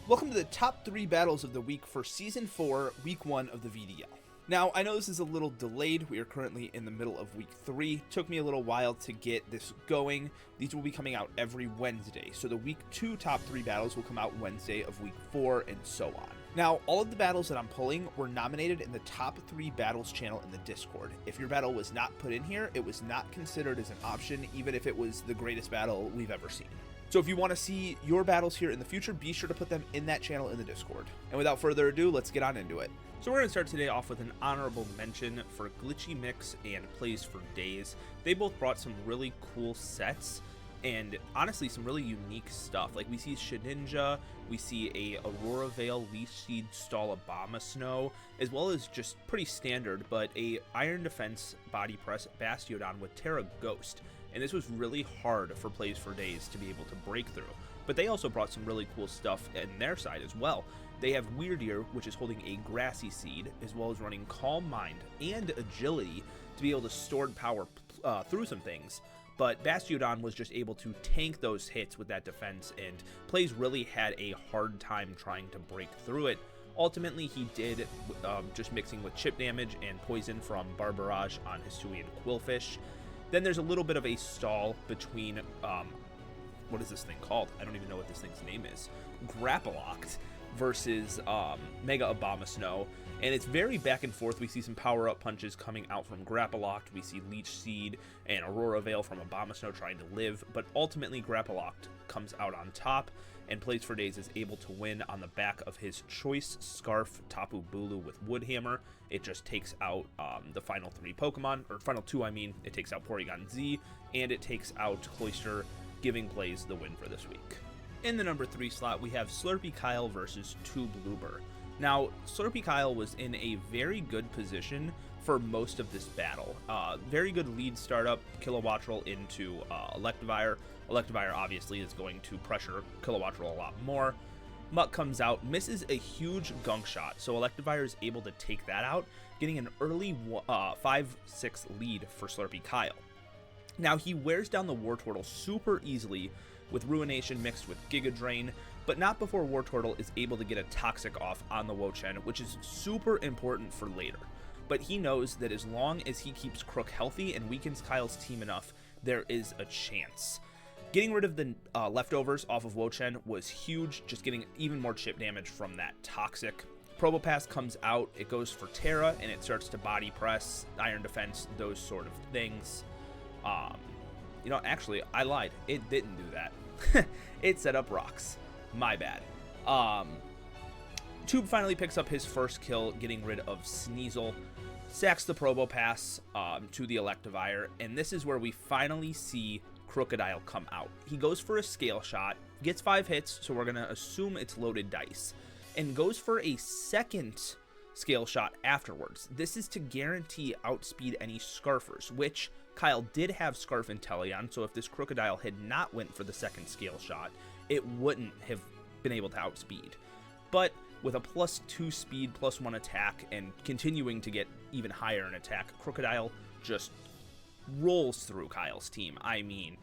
Welcome to the top 3 battles of the week for Season 4, Week 1 of the VDL. Now, I know this is a little delayed. We are currently in the middle of Week 3. Took me a little while to get this going. These will be coming out every Wednesday. So the Week 2 top 3 battles will come out Wednesday of Week 4 and so on. Now, all of the battles that I'm pulling were nominated in the top 3 battles channel in the Discord. If your battle was not put in here, it was not considered as an option, even if it was the greatest battle we've ever seen. So if you want to see your battles here in the future, be sure to put them in that channel in the Discord. And without further ado, let's get on into it. So we're going to start today off with an honorable mention for Glitchy Mix and Plays for Days. They both brought some really cool sets and honestly some really unique stuff. Like we see Shedinja, we see a Aurora Veil Leech Seed Stall Abomasnow, as well as just pretty standard, but a Iron Defense Body Press Bastiodon with Terra Ghost. And this was really hard for Plays for Days to be able to break through. But they also brought some really cool stuff in their side as well. They have Weird Ear, which is holding a Grassy Seed, as well as running Calm Mind and Agility to be able to store power through some things. But Bastiodon was just able to tank those hits with that defense, and Plays really had a hard time trying to break through it. Ultimately, he did, just mixing with chip damage and poison from Barbarage on Hisuian Quillfish. Then there's a little bit of a stall between, what is this thing called? I don't even know what this thing's name is. Grapplocked versus Mega Abomasnow. And it's very back and forth. We see some power-up punches coming out from Grapplocked. We see Leech Seed and Aurora Veil from Abomasnow trying to live. But ultimately, Grapplocked comes out on top, and Plays for Days is able to win on the back of his Choice Scarf Tapu Bulu with Woodhammer. It just takes out the final 3 Pokemon, or final 2 I mean. It takes out Porygon Z, and it takes out Cloyster, giving Plays the win for this week. In the number 3 slot, we have Slurpy Kyle versus Tube Looper. Now, Slurpy Kyle was in a very good position for most of this battle. Very good lead startup, Kilowattrel into Electivire. Electivire obviously is going to pressure Kilowattrel a lot more. Muck comes out, misses a huge gunk shot, so Electivire is able to take that out, getting an early 5-6 lead for Slurpy Kyle. Now, he wears down the Wartortle super easily with Ruination mixed with Giga Drain, but not before Wartortle is able to get a Toxic off on the Wo-Chen, which is super important for later. But he knows that as long as he keeps Crook healthy and weakens Kyle's team enough, there is a chance. Getting rid of the leftovers off of Wo-Chen was huge, just getting even more chip damage from that Toxic. Probopass comes out, it goes for Terra, and it starts to body press, Iron Defense, those sort of things. You know, actually, I lied. It didn't do that. It set up rocks. My bad. Tube finally picks up his first kill, getting rid of Sneasel. Sacks the Probopass to the Electivire, and this is where we finally see Crocodile come out. He goes for a Scale Shot, gets 5 hits, so we're going to assume it's loaded dice, and goes for a second Scale Shot afterwards. This is to guarantee outspeed any Scarfers, which Kyle did have Scarf Inteleon, so if this Crocodile had not went for the second Scale Shot, it wouldn't have been able to outspeed. But with a +2 speed, +1 attack, and continuing to get even higher in attack, Crocodile just rolls through Kyle's team. I mean,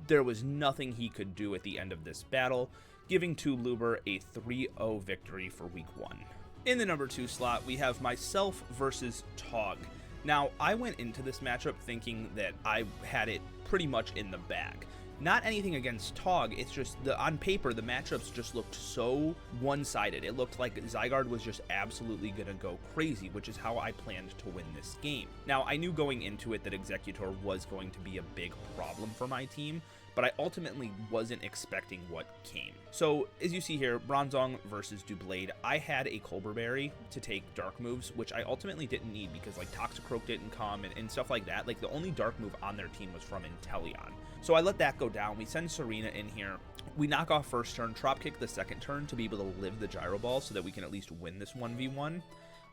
there was nothing he could do at the end of this battle, giving Tube Looper a 3-0 victory for Week 1. In the number 2 slot, we have myself versus Tog. Now, I went into this matchup thinking that I had it pretty much in the bag. Not anything against Tog, it's just on paper the matchups just looked so one-sided. It looked like Zygarde was just absolutely gonna go crazy, which is how I planned to win this game. Now, I knew going into it that Executor was going to be a big problem for my team, but I ultimately wasn't expecting what came. So, as you see here, Bronzong versus Doublade, I had a Colbur Berry to take dark moves, which I ultimately didn't need because, like, Toxicroak didn't come and stuff like that. Like, the only dark move on their team was from Inteleon. So I let that go down. We send Serena in here. We knock off first turn, Trop Kick the second turn to be able to live the Gyro Ball so that we can at least win this 1v1.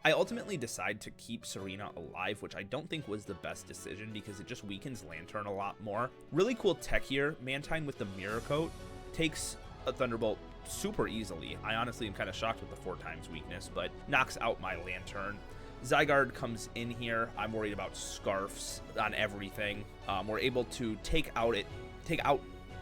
I ultimately decide to keep Serena alive, which I don't think was the best decision because it just weakens Lantern a lot more. Really cool tech here. Mantine with the Mirror Coat takes a Thunderbolt super easily. I honestly am kind of shocked with the 4x weakness, but knocks out my Lantern. Zygarde comes in here. I'm worried about Scarfs on everything. We're able to take out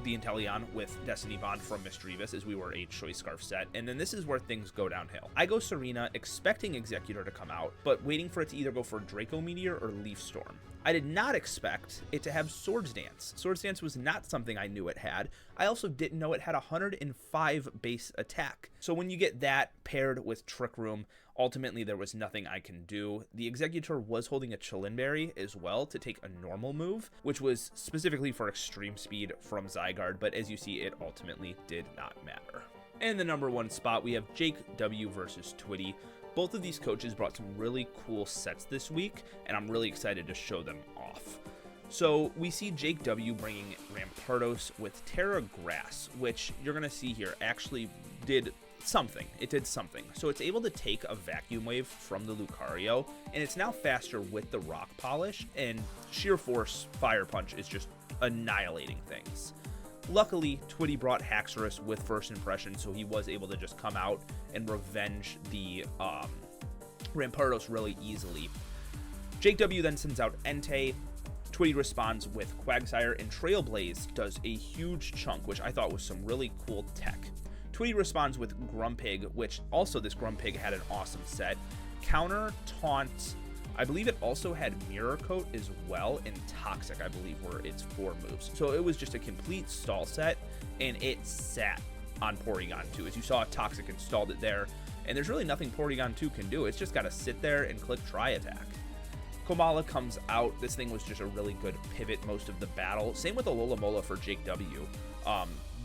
the Inteleon with Destiny Bond from Misdreavus, as we were a Choice Scarf set, and then this is where things go downhill. I go Serena, expecting Executor to come out, but waiting for it to either go for Draco Meteor or Leaf Storm. I did not expect it to have Swords Dance. Swords Dance was not something I knew it had. I also didn't know it had 105 base attack. So when you get that paired with Trick Room, ultimately there was nothing I can do. The Executor was holding a Chilinberry as well to take a normal move, which was specifically for extreme speed from Zygarde, but as you see, it ultimately did not matter. In the number 1 spot, we have Jake W versus Twitty. Both of these coaches brought some really cool sets this week, and I'm really excited to show them off. So we see Jake W bringing Rampardos with Terra Grass, which you're going to see here actually did something. It did something. So it's able to take a Vacuum Wave from the Lucario, and it's now faster with the Rock Polish, and Sheer Force Fire Punch is just annihilating things. Luckily, Twitty brought Haxorus with First Impression, so he was able to just come out and revenge the Rampardos really easily. Jake W then sends out Entei. Twitty responds with Quagsire, and Trailblaze does a huge chunk, which I thought was some really cool tech. Twitty responds with Grumpig, which also this Grumpig had an awesome set. Counter, Taunt, I believe it also had Mirror Coat as well, and Toxic, I believe, were its 4 moves. So it was just a complete stall set, and it sat on Porygon 2. As you saw, Toxic installed it there, and there's really nothing Porygon 2 can do. It's just got to sit there and click Tri Attack. Komala comes out. This thing was just a really good pivot most of the battle. Same with Alola for Jake W.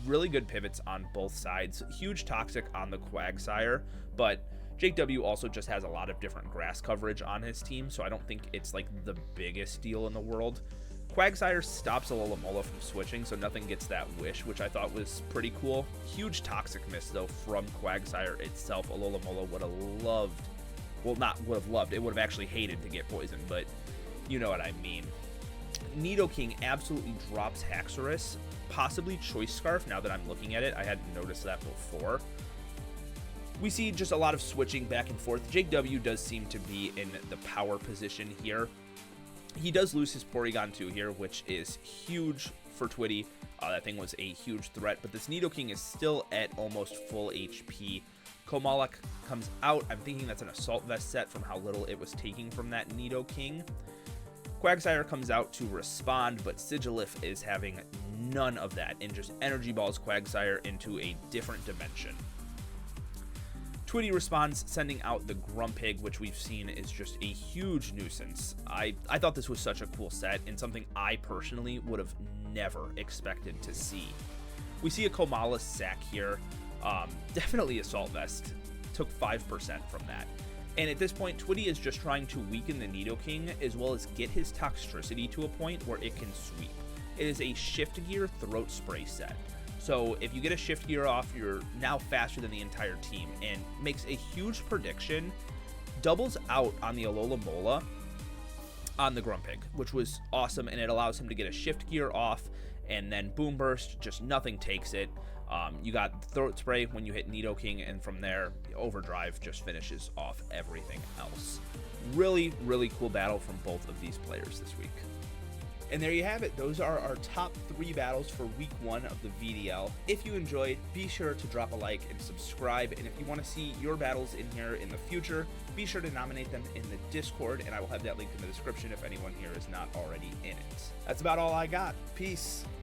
Really good pivots on both sides. Huge Toxic on the Quagsire, but Jake W also just has a lot of different grass coverage on his team, so I don't think it's like the biggest deal in the world. Quagsire stops Alola from switching, so nothing gets that wish, which I thought was pretty cool. Huge Toxic miss, though, from Quagsire itself. Alola would have loved, well, not would have loved, it would have actually hated to get poisoned, but you know what I mean. Nidoking absolutely drops Haxorus, possibly Choice Scarf now that I'm looking at it. I hadn't noticed that before. We see just a lot of switching back and forth. Jake W does seem to be in the power position here. He does lose his Porygon 2 here, which is huge for Twitty. That thing was a huge threat, but this Nidoking is still at almost full HP. Komala comes out. I'm thinking that's an Assault Vest set from how little it was taking from that Nidoking. Quagsire comes out to respond, but Sigilyph is having none of that and just Energy Balls Quagsire into a different dimension. Twitty responds, sending out the Grumpig, which we've seen is just a huge nuisance. I thought this was such a cool set and something I personally would have never expected to see. We see a Komala sack here. Definitely Assault Vest. Took 5% from that. And at this point, Twitty is just trying to weaken the Nidoking as well as get his Toxtricity to a point where it can sweep. It is a Shift Gear Throat Spray set. So if you get a Shift Gear off, you're now faster than the entire team, and makes a huge prediction. Doubles out on the Alola on the Grumpig, which was awesome, and it allows him to get a Shift Gear off, and then Boom Burst, just nothing takes it. You got Throat Spray when you hit Nidoking, and from there, Overdrive just finishes off everything else. Really, really cool battle from both of these players this week. And there you have it. Those are our top 3 battles for week 1 of the VDL. If you enjoyed, be sure to drop a like and subscribe. And if you want to see your battles in here in the future, be sure to nominate them in the Discord, and I will have that link in the description if anyone here is not already in it. That's about all I got. Peace.